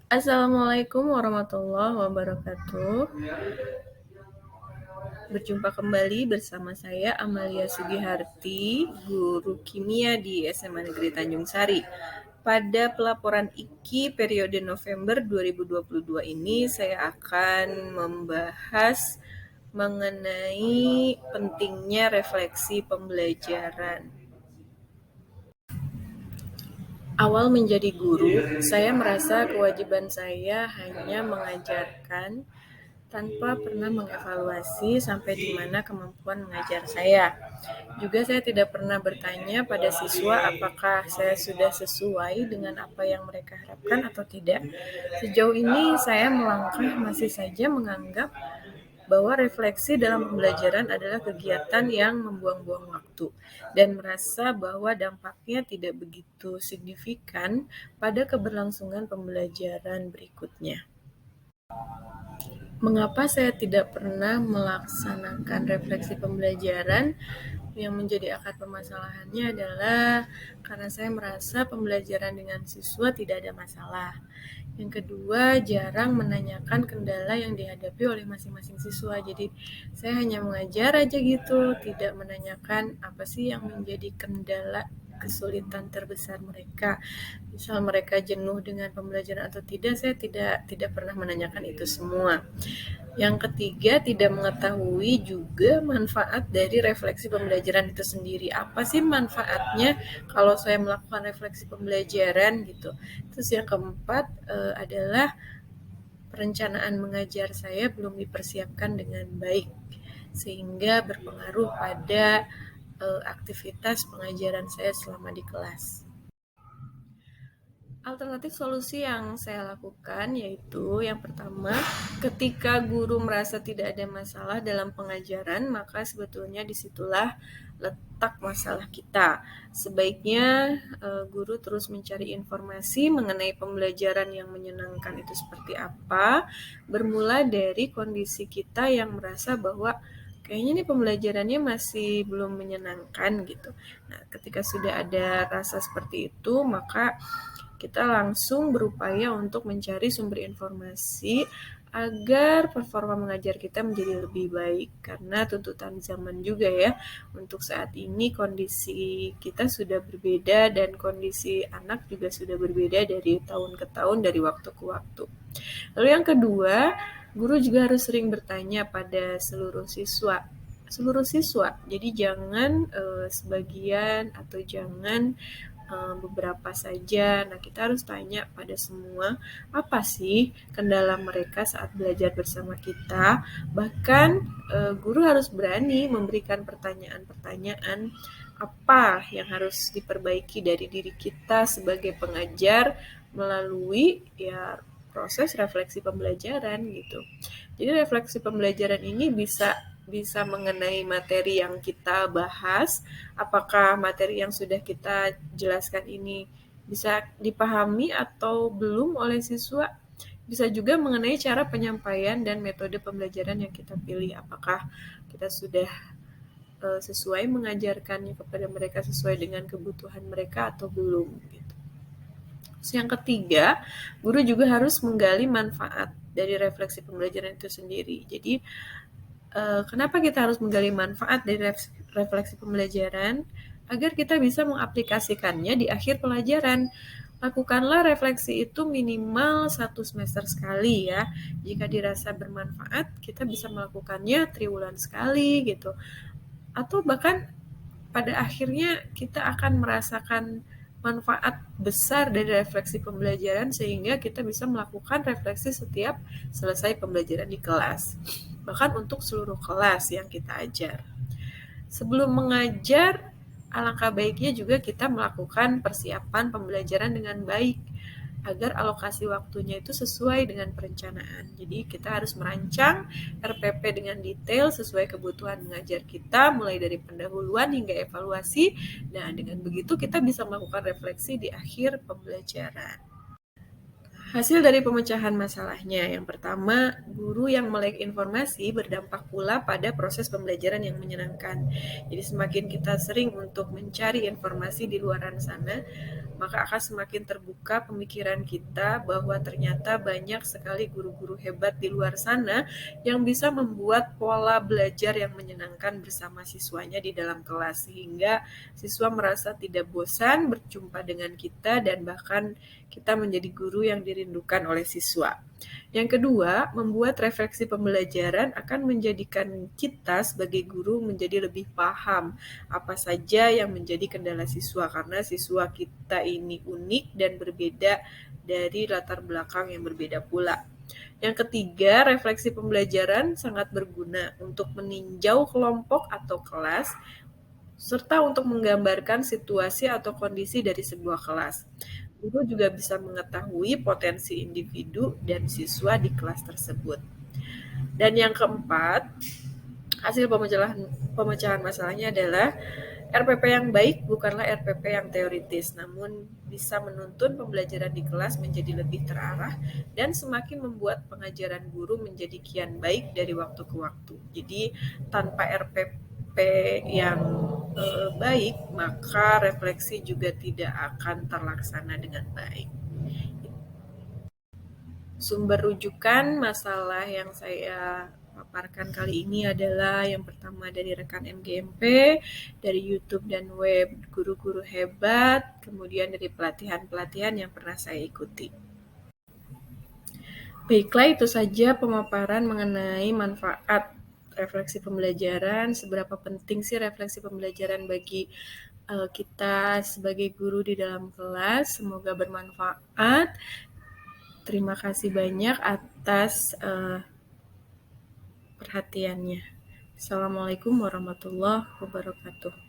Assalamualaikum warahmatullahi wabarakatuh. Berjumpa kembali bersama saya Amalia Sugiharti, guru kimia di SMA Negeri Tanjung Sari. Pada pelaporan IKI periode November 2022 ini, saya akan membahas mengenai pentingnya refleksi pembelajaran. Awal menjadi guru, saya merasa kewajiban saya hanya mengajarkan tanpa pernah mengevaluasi sampai di mana kemampuan mengajar saya. Juga saya tidak pernah bertanya pada siswa apakah saya sudah sesuai dengan apa yang mereka harapkan atau tidak. Sejauh ini saya melangkah masih saja menganggap bahwa refleksi dalam pembelajaran adalah kegiatan yang membuang-buang waktu dan merasa bahwa dampaknya tidak begitu signifikan pada keberlangsungan pembelajaran berikutnya. Mengapa saya tidak pernah melaksanakan refleksi pembelajaran? Yang menjadi akar permasalahannya adalah karena saya merasa pembelajaran dengan siswa tidak ada masalah. Yang kedua, jarang menanyakan kendala yang dihadapi oleh masing-masing siswa. Jadi, saya hanya mengajar aja gitu, tidak menanyakan apa sih yang menjadi kendala kesulitan terbesar mereka. Misal mereka jenuh dengan pembelajaran atau tidak, saya tidak pernah menanyakan itu semua. Yang ketiga, tidak mengetahui juga manfaat dari refleksi pembelajaran itu sendiri. Apa sih manfaatnya kalau saya melakukan refleksi pembelajaran gitu. Terus yang keempat adalah perencanaan mengajar saya belum dipersiapkan dengan baik sehingga berpengaruh pada aktivitas pengajaran saya selama di kelas. Alternatif solusi yang saya lakukan yaitu yang pertama, ketika guru merasa tidak ada masalah dalam pengajaran, maka sebetulnya disitulah letak masalah kita. Sebaiknya guru terus mencari informasi mengenai pembelajaran yang menyenangkan itu seperti apa, bermula dari kondisi kita yang merasa bahwa kayaknya nih pembelajarannya masih belum menyenangkan gitu. Nah, ketika sudah ada rasa seperti itu, maka kita langsung berupaya untuk mencari sumber informasi agar performa mengajar kita menjadi lebih baik karena tuntutan zaman juga ya. Untuk saat ini kondisi kita sudah berbeda dan kondisi anak juga sudah berbeda dari tahun ke tahun, dari waktu ke waktu. Lalu yang kedua, guru juga harus sering bertanya pada seluruh siswa. Jadi jangan sebagian atau jangan beberapa saja. Nah, kita harus tanya pada semua, apa sih kendala mereka saat belajar bersama kita. Bahkan guru harus berani memberikan pertanyaan-pertanyaan apa yang harus diperbaiki dari diri kita sebagai pengajar melalui ya proses refleksi pembelajaran gitu. Jadi refleksi pembelajaran ini bisa mengenai materi yang kita bahas, apakah materi yang sudah kita jelaskan ini bisa dipahami atau belum oleh siswa. Bisa juga mengenai cara penyampaian dan metode pembelajaran yang kita pilih, apakah kita sudah sesuai mengajarkannya kepada mereka sesuai dengan kebutuhan mereka atau belum gitu. Terus yang ketiga, guru juga harus menggali manfaat dari refleksi pembelajaran itu sendiri. Jadi kenapa kita harus menggali manfaat dari refleksi pembelajaran? Agar kita bisa mengaplikasikannya di akhir pelajaran. Lakukanlah refleksi itu minimal 1 semester sekali ya. Jika dirasa bermanfaat, kita bisa melakukannya triwulan sekali gitu. Atau bahkan pada akhirnya kita akan merasakan manfaat besar dari refleksi pembelajaran sehingga kita bisa melakukan refleksi setiap selesai pembelajaran di kelas. Bahkan untuk seluruh kelas yang kita ajar. Sebelum mengajar, alangkah baiknya juga kita melakukan persiapan pembelajaran dengan baik agar alokasi waktunya itu sesuai dengan perencanaan. Jadi kita harus merancang RPP dengan detail sesuai kebutuhan mengajar kita, mulai dari pendahuluan hingga evaluasi. Nah, dengan begitu kita bisa melakukan refleksi di akhir pembelajaran. Hasil dari pemecahan masalahnya, yang pertama, guru yang melek informasi berdampak pula pada proses pembelajaran yang menyenangkan. Jadi semakin kita sering untuk mencari informasi di luar sana, maka akan semakin terbuka pemikiran kita bahwa ternyata banyak sekali guru-guru hebat di luar sana yang bisa membuat pola belajar yang menyenangkan bersama siswanya di dalam kelas, sehingga siswa merasa tidak bosan berjumpa dengan kita dan bahkan kita menjadi guru yang dirindukan oleh siswa. Yang kedua, membuat refleksi pembelajaran akan menjadikan kita sebagai guru menjadi lebih paham apa saja yang menjadi kendala siswa, karena siswa kita ini unik dan berbeda dari latar belakang yang berbeda pula. Yang ketiga, refleksi pembelajaran sangat berguna untuk meninjau kelompok atau kelas serta untuk menggambarkan situasi atau kondisi dari sebuah kelas. Guru juga bisa mengetahui potensi individu dan siswa di kelas tersebut. Dan yang keempat, hasil pemecahan masalahnya adalah RPP yang baik bukanlah RPP yang teoritis, namun bisa menuntun pembelajaran di kelas menjadi lebih terarah dan semakin membuat pengajaran guru menjadi kian baik dari waktu ke waktu. Jadi tanpa RPP yang baik, maka refleksi juga tidak akan terlaksana dengan baik. Sumber rujukan masalah yang saya paparkan kali ini adalah yang pertama dari rekan MGMP, dari YouTube dan web guru-guru hebat, kemudian dari pelatihan-pelatihan yang pernah saya ikuti. Baiklah, itu saja pemaparan mengenai manfaat refleksi pembelajaran, seberapa penting sih refleksi pembelajaran bagi kita sebagai guru di dalam kelas. Semoga bermanfaat. Terima kasih banyak atas perhatiannya. Assalamualaikum warahmatullahi wabarakatuh.